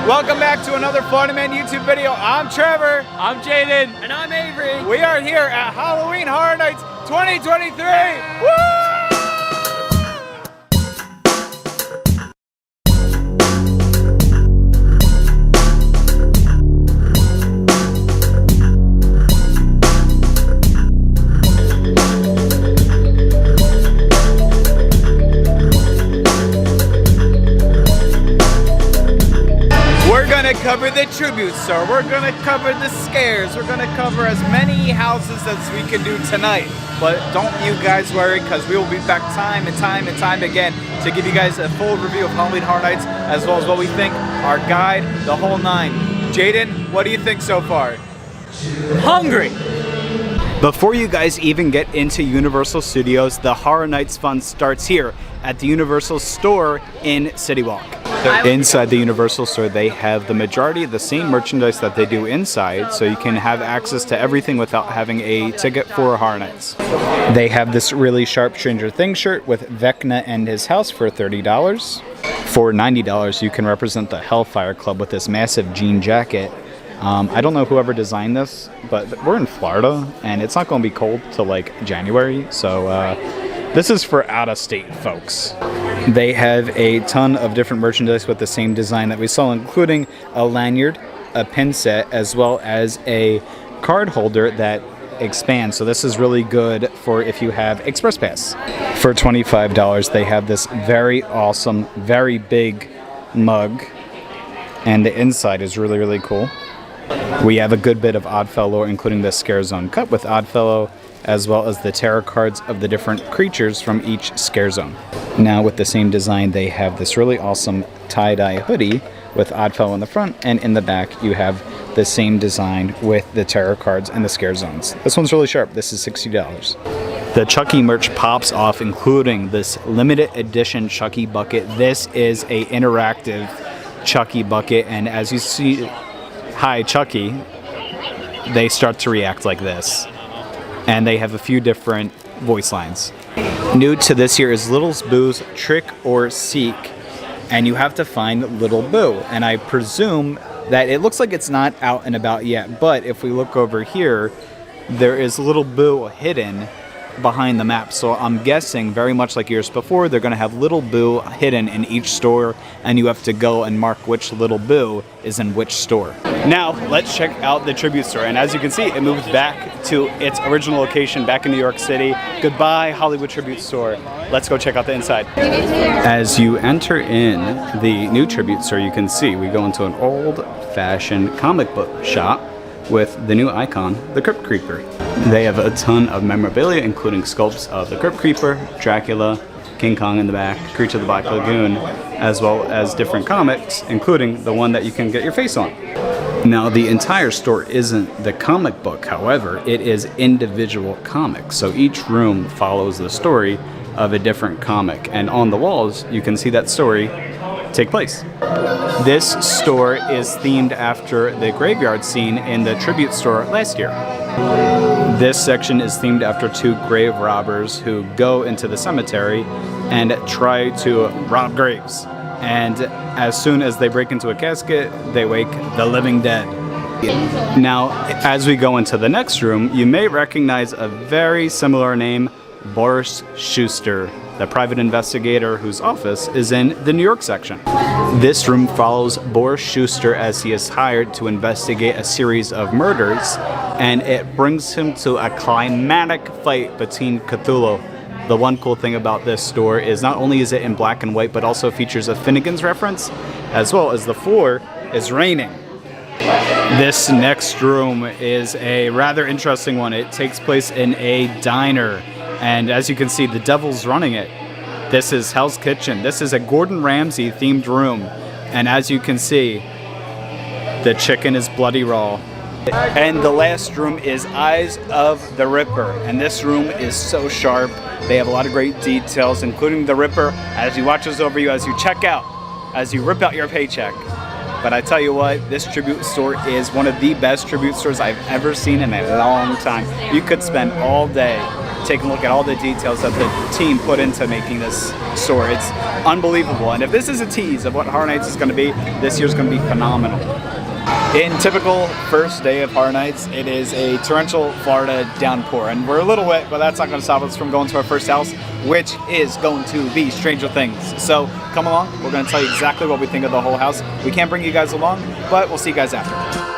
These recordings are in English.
Welcome back to another Florida Man YouTube video. I'm Trevor. I'm Jaden. And I'm Avery. We are here at Halloween Horror Nights 2023. Woo! Cover the tribute store, we're gonna cover the scares, we're gonna cover as many houses as we can do tonight. But don't you guys worry, because we will be back time and time again to give you guys a full review of Halloween Horror Nights, as well as what we think, our guide, the whole nine. Jaden, what do you think so far? Hungry! Before you guys even get into Universal Studios, the Horror Nights fun starts here at the Universal store in City Walk. Inside the Universal store, they have the majority of the same merchandise that they do inside, so you can have access to everything without having a ticket for Horror Nights. They have this really sharp Stranger Things shirt with Vecna and his house for $30. For $90, you can represent the Hellfire Club with this massive jean jacket. I don't know whoever designed this, but we're in Florida, and it's not going to be cold till like January, so this is for out-of-state folks. They have a ton of different merchandise with the same design that we saw, including a lanyard, a pin set, as well as a card holder that expands. So this is really good for if you have Express Pass. For $25, they have this very awesome, very big mug, and the inside is really, really cool. We have a good bit of Oddfellow, including the Scare Zone cup with Oddfellow, as well as the tarot cards of the different creatures from each Scare Zone. Now with the same design, they have this really awesome tie-dye hoodie with Oddfellow in the front, and in the back you have the same design with the tarot cards and the Scare Zones. This one's really sharp. This is $60. The Chucky merch pops off, including this limited edition Chucky bucket. This is a interactive Chucky bucket, and as you see, hi Chucky, they start to react like this. And they have a few different voice lines. New to this year is Little Boo's Trick or Seek, and you have to find Little Boo. And I presume that it looks like it's not out and about yet, but if we look over here, there is Little Boo hidden behind the map. So I'm guessing, very much like years before, they're going to have Little Boo hidden in each store, and you have to go and mark which Little Boo is in which store. Now let's check out the tribute store, and as you can see, it moved back to its original location back in New York City. Goodbye Hollywood Tribute Store. Let's go check out the inside. As you enter in the new tribute store, you can see we go into an old-fashioned comic book shop with the new icon, the Crypt Creeper. They have a ton of memorabilia, including sculpts of the Crypt Creeper, Dracula, King Kong in the back, Creature of the Black Lagoon, as well as different comics, including the one that you can get your face on. Now, the entire store isn't the comic book, however, it is individual comics. So each room follows the story of a different comic, and on the walls, you can see that story take place. This store is themed after the graveyard scene in the tribute store last year. This section is themed after two grave robbers who go into the cemetery and try to rob graves. And as soon as they break into a casket, they wake the living dead. Now, as we go into the next room, you may recognize a very similar name, Boris Schuster, the private investigator whose office is in the New York section. This room follows Boris Schuster as he is hired to investigate a series of murders, and it brings him to a climatic fight between Cthulhu. The one cool thing about this store is not only is it in black and white, but also features a Finnegan's reference, as well as the floor is raining. This next room is a rather interesting one. It takes place in a diner, and as you can see, the devil's running it. This is Hell's Kitchen. This is a Gordon Ramsay themed room, and as you can see, the chicken is bloody raw. And the last room is Eyes of the Ripper, and this room is so sharp. They have a lot of great details, including the Ripper as he watches over you as you check out, as you rip out your paycheck. But I tell you what, this tribute store is one of the best tribute stores I've ever seen in a long time. You could spend all day taking a look at all the details that the team put into making this store. It's unbelievable. And if this is a tease of what Horror Nights is going to be, this year's going to be phenomenal. In typical first day of Horror Nights, it is a torrential Florida downpour, and we're a little wet, but that's not going to stop us from going to our first house, which is going to be Stranger Things. So come along, we're going to tell you exactly what we think of the whole house. We can't bring you guys along, but we'll see you guys after.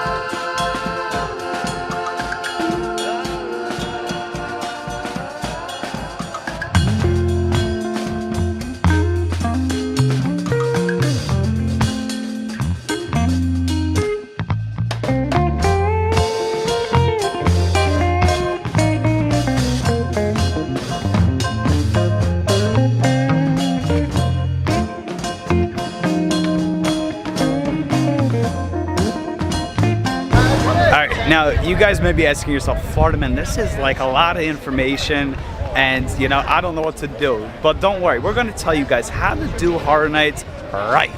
Now, you guys may be asking yourself, Florida man, this is like a lot of information and, you know, I don't know what to do. But don't worry, we're going to tell you guys how to do Horror Nights right.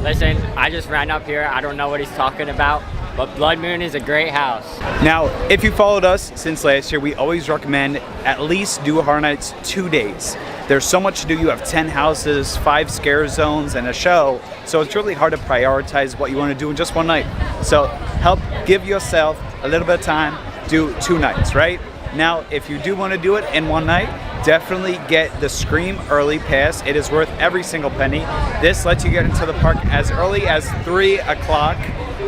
Listen, I just ran up here. I don't know what he's talking about, but Blood Moon is a great house. Now, if you followed us since last year, we always recommend at least do Horror Nights 2 days. There's so much to do. You have 10 houses, 5 scare zones, and a show. So it's really hard to prioritize what you want to do in just one night. So help give yourself a little bit of time, do 2 nights, right? Now, if you do want to do it in one night, definitely get the Scream Early Pass. It is worth every single penny. This lets you get into the park as early as 3 o'clock,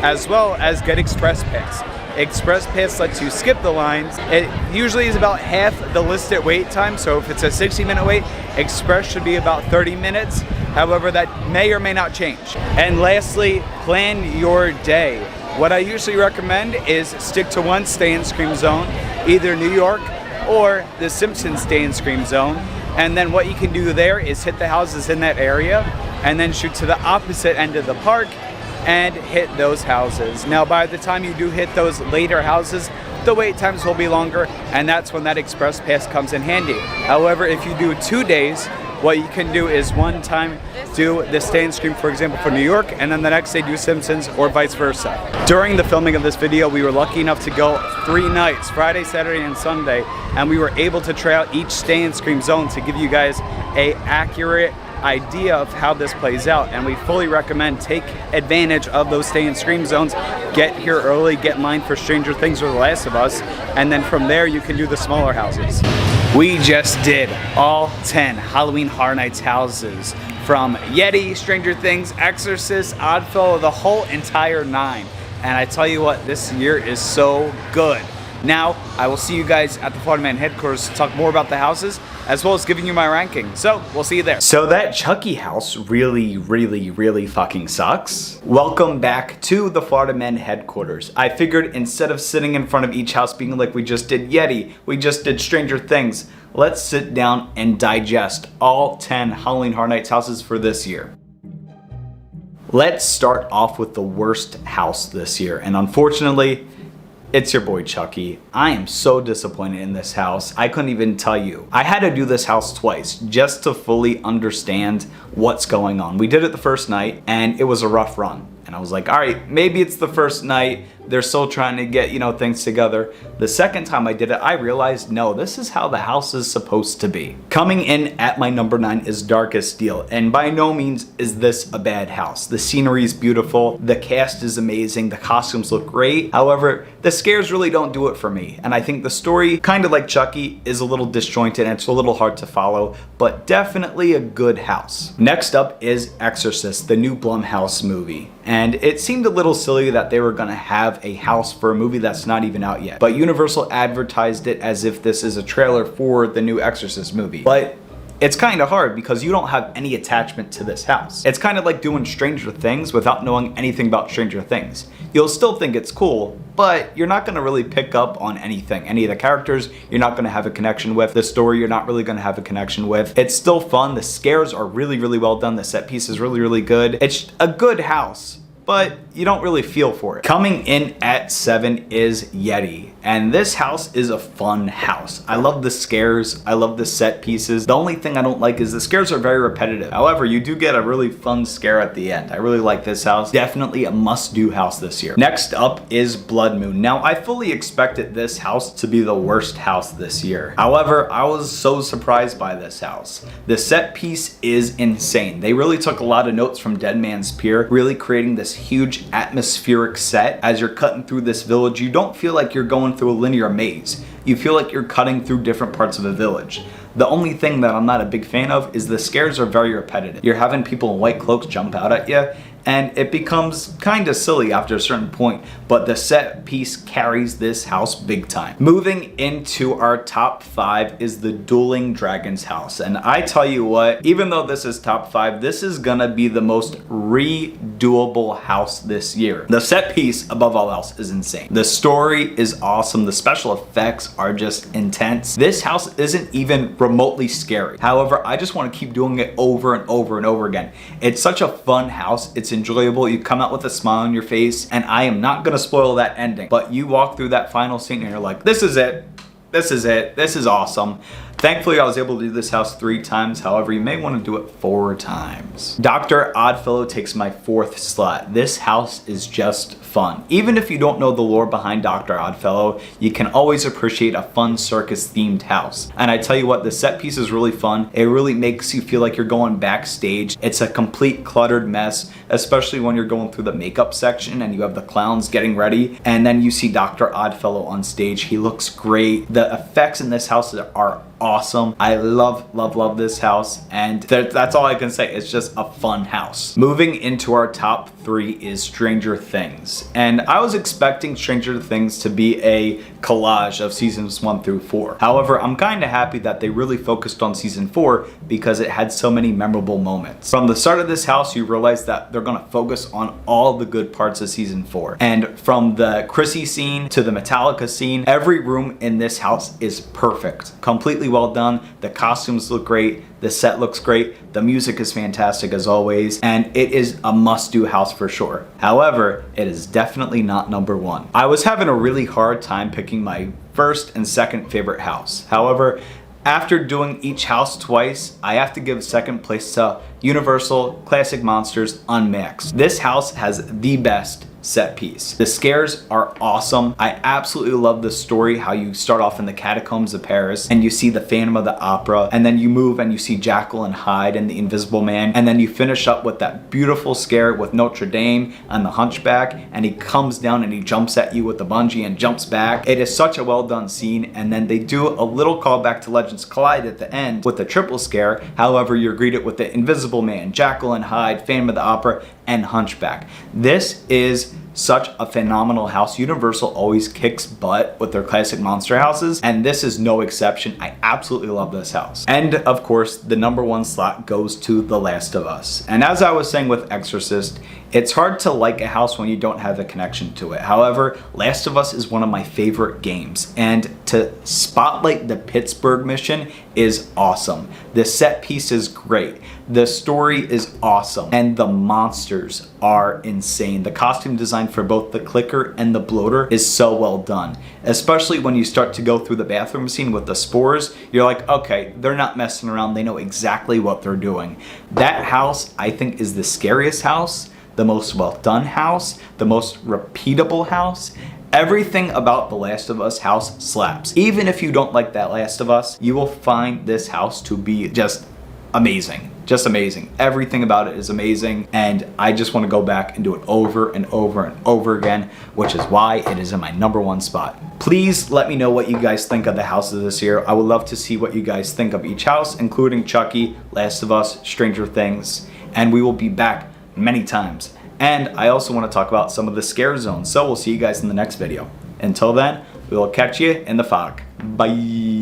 as well as get Express Pass. Express Pass lets you skip the lines. It usually is about half the listed wait time, so if it's a 60-minute wait, Express should be about 30 minutes. However, that may or may not change. And lastly, plan your day. What I usually recommend is stick to one stay in Scream Zone, either New York or the Simpsons stay in Scream Zone. And then what you can do there is hit the houses in that area and then shoot to the opposite end of the park and hit those houses. Now, by the time you do hit those later houses, the wait times will be longer, and that's when that Express Pass comes in handy. However, if you do 2 days, what you can do is one time do the Stay and Scream, for example, for New York, and then the next day do Simpsons or vice versa. During the filming of this video, we were lucky enough to go 3 nights, Friday, Saturday, and Sunday, and we were able to try out each Stay and Scream zone to give you guys a accurate idea of how this plays out, and we fully recommend take advantage of those Stay and Scream zones. Get here early, get in line for Stranger Things or The Last of Us, and then from there you can do the smaller houses. We just did all 10 Halloween Horror Nights houses, from Yeti, Stranger Things, Exorcist, Oddfellow, the whole entire 9. And I tell you what, this year is so good. Now, I will see you guys at the Florida Man headquarters to talk more about the houses, as well as giving you my ranking. So, we'll see you there. So that Chucky house really fucking sucks. Welcome back to the Florida Man headquarters. I figured instead of sitting in front of each house being like we just did Yeti, we just did Stranger Things, let's sit down and digest all 10 Halloween Horror Nights houses for this year. Let's start off with the worst house this year, and unfortunately, it's your boy Chucky. I am so disappointed in this house. I couldn't even tell you. I had to do this house twice just to fully understand what's going on. We did it the first night and it was a rough run. And I was like, all right, maybe it's the first night. They're still trying to get, things together. The second time I did it, I realized, no, this is how the house is supposed to be. Coming in at my number 9 is Darkest Deal. And by no means is this a bad house. The scenery is beautiful. The cast is amazing. The costumes look great. However, the scares really don't do it for me. And I think the story, kind of like Chucky, is a little disjointed and it's a little hard to follow, but definitely a good house. Next up is Exorcist, the new Blumhouse movie. And it seemed a little silly that they were gonna have a house for a movie that's not even out yet. But Universal advertised it as if this is a trailer for the new Exorcist movie. But it's kind of hard because you don't have any attachment to this house. It's kind of like doing Stranger Things without knowing anything about Stranger Things. You'll still think it's cool, but you're not gonna really pick up on anything. Any of the characters you're not gonna have a connection with. The story you're not really gonna have a connection with. It's still fun. The scares are really well done. The set piece is really good. It's a good house, but you don't really feel for it. Coming in at 7 is Yeti, and this house is a fun house. I love the scares, I love the set pieces. The only thing I don't like is the scares are very repetitive. However, you do get a really fun scare at the end. I really like this house. Definitely a must-do house this year. Next up is Blood Moon. Now, I fully expected this house to be the worst house this year. However, I was so surprised by this house. The set piece is insane. They really took a lot of notes from Dead Man's Pier, really creating this huge atmospheric set. As you're cutting through this village, you don't feel like you're going through a linear maze. You feel like you're cutting through different parts of a village. The only thing that I'm not a big fan of is the scares are very repetitive. You're having people in white cloaks jump out at you, and it becomes kind of silly after a certain point, but the set piece carries this house big time. Moving into our top 5 is the Dueling Dragons house, and I tell you what, even though this is top 5, this is gonna be the most redoable house this year. The set piece, above all else, is insane. The story is awesome. The special effects are just intense. This house isn't even remotely scary. However, I just want to keep doing it over and over and over again. It's such a fun house. It's enjoyable. You come out with a smile on your face, and I am not going to spoil that ending, but you walk through that final scene and you're like, this is it. This is it. This is awesome. Thankfully, I was able to do this house 3 times. However, you may want to do it 4 times. Dr. Oddfellow takes my 4th slot. This house is just fun. Even if you don't know the lore behind Dr. Oddfellow, you can always appreciate a fun circus themed house. And I tell you what, the set piece is really fun. It really makes you feel like you're going backstage. It's a complete cluttered mess, especially when you're going through the makeup section and you have the clowns getting ready, and then you see Dr. Oddfellow on stage. He looks great. The effects in this house are awesome. I love this house, and that's all I can say. It's just a fun house. Moving into our top 3 is Stranger Things, and I was expecting Stranger Things to be a collage of seasons 1 through 4. However, I'm kind of happy that they really focused on season 4 because it had so many memorable moments. From the start of this house, you realize that they're gonna focus on all the good parts of season 4. And from the Chrissy scene to the Metallica scene, every room in this house is perfect. Completely well done. The costumes look great. The set looks great. The music is fantastic as always, and it is a must-do house for sure. However, it is definitely not number 1. I was having a really hard time picking my first and second favorite house. However, after doing each house twice, I have to give second place to Universal Classic Monsters Unmaxed. This house has the best set piece. The scares are awesome. I absolutely love the story, how you start off in the catacombs of Paris and you see the Phantom of the Opera, and then you move and you see Jekyll and Hyde and the Invisible Man, and then you finish up with that beautiful scare with Notre Dame and the Hunchback, and he comes down and he jumps at you with the bungee and jumps back. It is such a well done scene, and then they do a little callback to Legends Collide at the end with the triple scare. However, you're greeted with the Invisible Man, Jekyll and Hyde, Phantom of the Opera, and Hunchback. This is such a phenomenal house. Universal always kicks butt with their classic monster houses, and this is no exception. I absolutely love this house. And of course, the number 1 slot goes to The Last of Us. And as I was saying with Exorcist, it's hard to like a house when you don't have a connection to it. However, Last of Us is one of my favorite games, and to spotlight the Pittsburgh mission is awesome. The set piece is great. The story is awesome, and the monsters are insane. The costume design for both the clicker and the bloater is so well done. Especially when you start to go through the bathroom scene with the spores, you're like, okay, they're not messing around. They know exactly what they're doing. That house, I think, is the scariest house, the most well done house, the most repeatable house. Everything about The Last of Us house slaps. Even if you don't like that Last of Us, you will find this house to be just amazing. Just amazing. Everything about it is amazing, and I just want to go back and do it over and over and over again, which is why it is in my number 1 spot. Please let me know what you guys think of the houses this year. I would love to see what you guys think of each house, including Chucky, Last of Us, Stranger Things, and we will be back many times. And I also want to talk about some of the scare zones, so we'll see you guys in the next video. Until then, we will catch you in the fog. Bye.